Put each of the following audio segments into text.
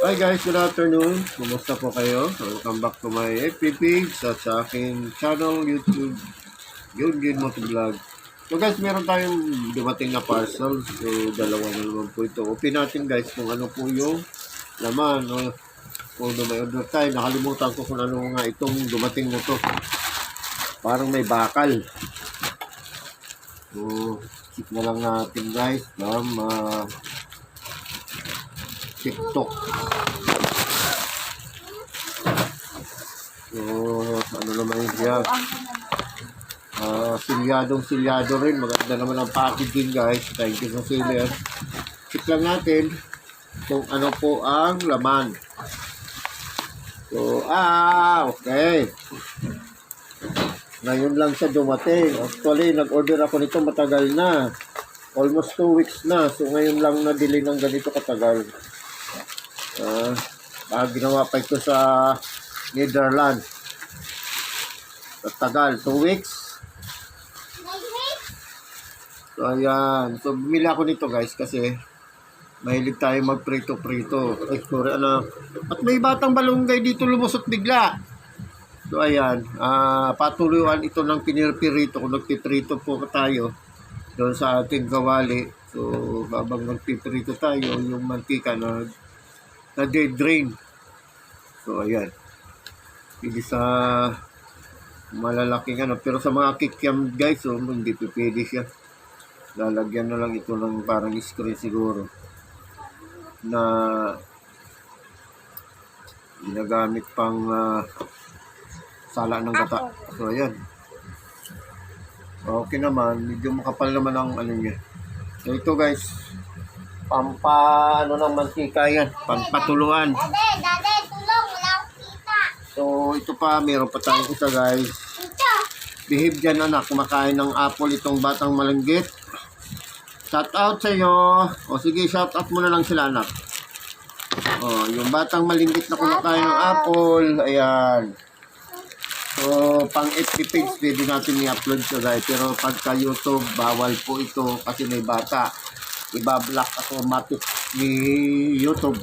Hi guys, good afternoon. Kumusta po kayo? Welcome back to my FB page at sa aking channel YouTube, Yun Motovlog. So guys, meron tayong dumating na parcel. So dalawa na naman po ito. Open natin guys kung ano po yung laman. Kung may order tayo, nakalimutan ko kung ano nga itong dumating na to. Parang may bakal. So, check na lang natin guys. TikTok. So, ano naman yun siya? Silyado rin. Maganda naman ang packaging guys. Thank you sa seller. Check lang natin kung ano po ang laman. So, okay. Ngayon lang siya dumating. Actually, nag-order ako nito matagal na. Almost 2 weeks na. So, ngayon lang na-delay ng ganito katagal. Ginawa pa ito sa Netherlands. Tagal, 2 weeks. So, ayan. So, bumili ako nito guys kasi mahilig tayo magprito-prito. Ay, sorry, At may batang balunggay dito lumusot bigla. So, ayan. Patuluan ito ng pinirpirito. Kung nagpiprito po tayo doon sa ating kawali. So, habang nagpiprito tayo, yung mantika na dead-drain. So, ayan. Hindi sa malalaking pero sa mga kikiam guys, hindi pwede siya. Lalagyan na lang ito ng parang screen siguro na ginagamit pang sala ng gata. So, ayan. Okay naman. Medyo makapal naman ang niya. So, ito guys, ng mantika yan. Pampatuluan. Dade, tulong. Wala akong kita. So, ito pa. Meron pa tayong isa guys. Behave dyan anak. Kumakain ng apple itong batang malanggit. Shout out sa iyo. O sige, shout out mo na lang sila anak. O, yung batang malanggit na kumakain ng apple. Ayan. So, pang FB page, pwede natin i-upload siya guys. Pero pagka YouTube, bawal po ito kasi may bata. Ibablock automatic ni YouTube.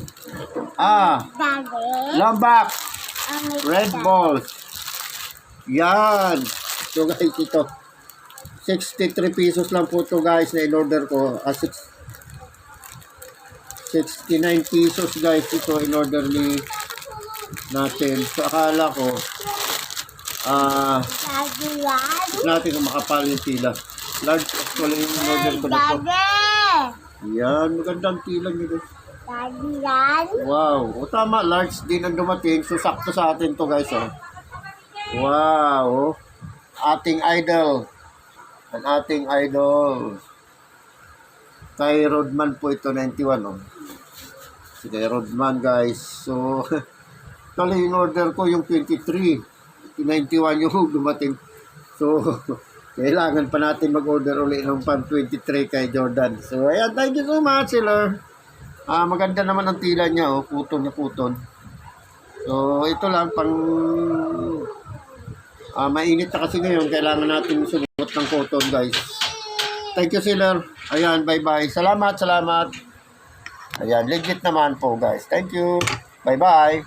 Dade. Lambak! Red balls. Yan. So guys, ito. 63 pesos lang po ito guys na in-order ko. 69 pesos guys ito in-order ni natin. So akala ko natin kung makapal yung tila. Large actually yung in-order ko na ito. Yan, magandang tila nyo guys. Wow. O tama, large din ang dumating. So sakto sa atin to guys. Wow. Ating idol. Ang ating idol. Kay Rodman po ito, 91. Si kay Rodman guys. So, tuloy in order ko yung 23. 91 yung dumating. So, kailangan pa natin mag-order ulit ng pang 23 kay Jordan. So, ayan, thank you so much, seller. Maganda naman ang tila niya, puton na puton. So, ito lang pang mainit na kasi ngayon, kailangan natin sumot ng cotton, guys. Thank you, seller. Ayan, bye-bye. Salamat. Ayan, legit naman po, guys. Thank you. Bye-bye.